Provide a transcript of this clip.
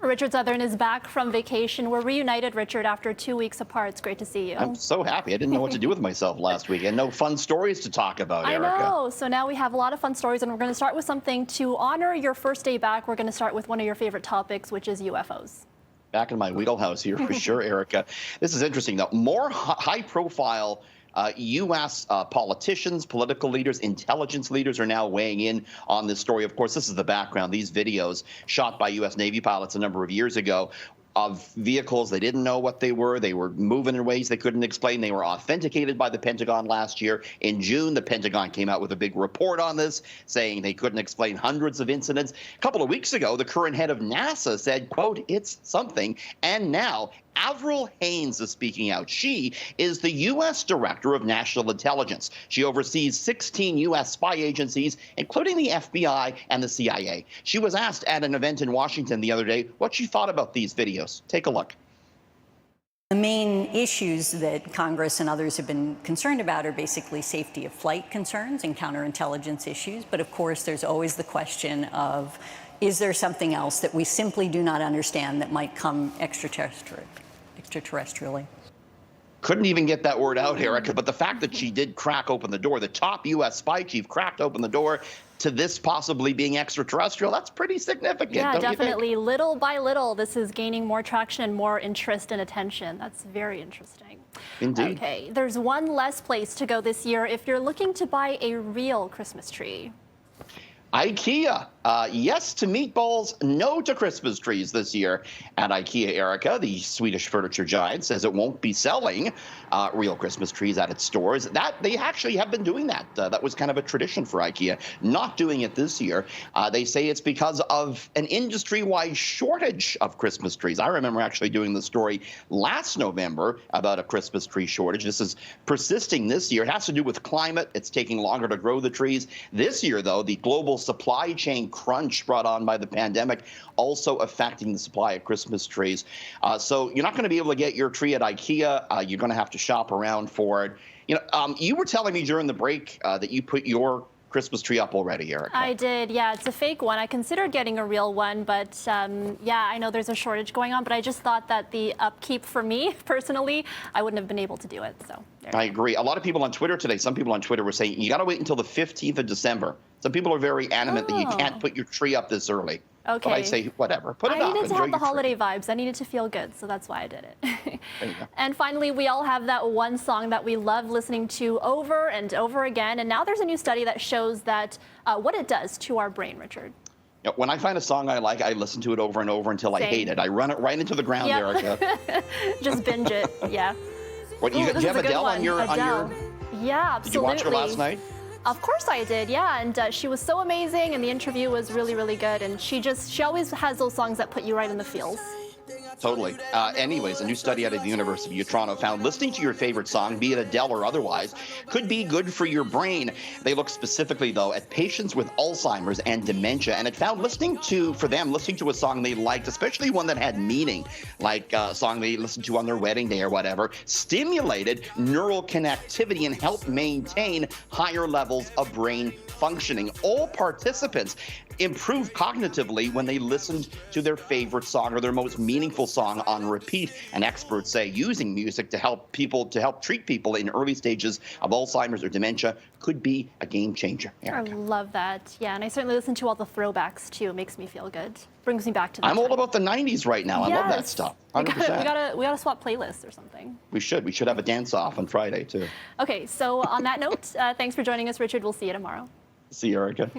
Richard Southern is back from vacation. We're reunited, Richard, after 2 weeks apart. It's great to see you. I'm so happy. I didn't know what to do with myself last week, and no fun stories to talk about, Erica. I know. So now we have a lot of fun stories, and we're going to start with something to honor your first day back. We're going to start with one of your favorite topics, which is UFOs. Back in my wheelhouse here for sure, Erica. This is interesting, though. More high-profile U.S. Politicians, political leaders, intelligence leaders are now weighing in on this story. Of course, this is the background. These videos shot by U.S. Navy pilots a number of years ago of vehicles. They didn't know what they were. They were moving in ways they couldn't explain. They were authenticated by the Pentagon last year. In June, the Pentagon came out with a big report on this, saying they couldn't explain hundreds of incidents. A couple of weeks ago, the current head of NASA said, quote, "It's something." And now Avril Haines is speaking out. She is the U.S. Director of National Intelligence. She oversees 16 U.S. spy agencies, including the FBI and the CIA. She was asked at an event in Washington the other day what she thought about these videos. Take a look. The main issues that Congress and others have been concerned about are basically safety of flight concerns and counterintelligence issues. But of course, there's always the question of, is there something else that we simply do not understand that might come extraterrestrially? Couldn't even get that word out, Erica, but the fact that she did crack open the door, the top U.S. spy chief cracked open the door to this possibly being extraterrestrial, that's pretty significant. Yeah, definitely. Little by little, this is gaining more traction and more interest and attention. That's very interesting. Indeed. Okay, there's one less place to go this year if you're looking to buy a real Christmas tree. IKEA. Yes to meatballs, no to Christmas trees this year at IKEA, Erica. The Swedish furniture giant says it won't be selling real Christmas trees at its stores. That they actually have been doing that. That was kind of a tradition for IKEA, not doing it this year. They say it's because of an industry-wide shortage of Christmas trees. I remember actually doing the story last November about a Christmas tree shortage. This is persisting this year. It has to do with climate. It's taking longer to grow the trees. This year, though, the global supply chain crunch brought on by the pandemic also affecting the supply of Christmas trees. So you're not going to be able to get your tree at IKEA. You're going to have to shop around for it. You know, you were telling me during the break that you put your Christmas tree up already, Erica. I did, yeah. It's a fake one. I considered getting a real one, but yeah, I know there's a shortage going on, but I just thought that the upkeep for me, personally, I wouldn't have been able to do it. So I agree. A lot of people on Twitter today, some people on Twitter were saying, you got to wait until the 15th of December. Some people are very adamant that you can't put your tree up this early. Okay. But I say, whatever, put it up. I needed to have the holiday tree. vibes. I needed to feel good, so that's why I did it. There you go. And finally, we all have that one song that we love listening to over and over again. And now there's a new study that shows that what it does to our brain, Richard. When I find a song I like, I listen to it over and over until I hate it. I run it right into the ground, Erica. Just binge it, yeah. What, do you have Adele on your? Yeah, absolutely. Did you watch her last night? Of course I did, yeah, and she was so amazing, and the interview was really, really good, and she always has those songs that put you right in the feels. Totally. Anyways, a new study out of the University of Toronto found listening to your favorite song, be it Adele or otherwise, could be good for your brain. They looked specifically, though, at patients with Alzheimer's and dementia, and it found listening to a song they liked, especially one that had meaning, like a song they listened to on their wedding day or whatever, stimulated neural connectivity and helped maintain higher levels of brain functioning. All participants improved cognitively when they listened to their favorite song or their most meaningful song on repeat. And experts say using music to help treat people in early stages of Alzheimer's or dementia could be a game changer. Erica. I love that. Yeah, and I certainly listen to all the throwbacks too. It makes me feel good. Brings me back to that I'm time. all about the 90s right now. Yes. I love that stuff. 100%. We gotta swap playlists or something. We should have a dance off on Friday too. Okay, so on that note, thanks for joining us, Richard. We'll see you tomorrow. See you, Erica.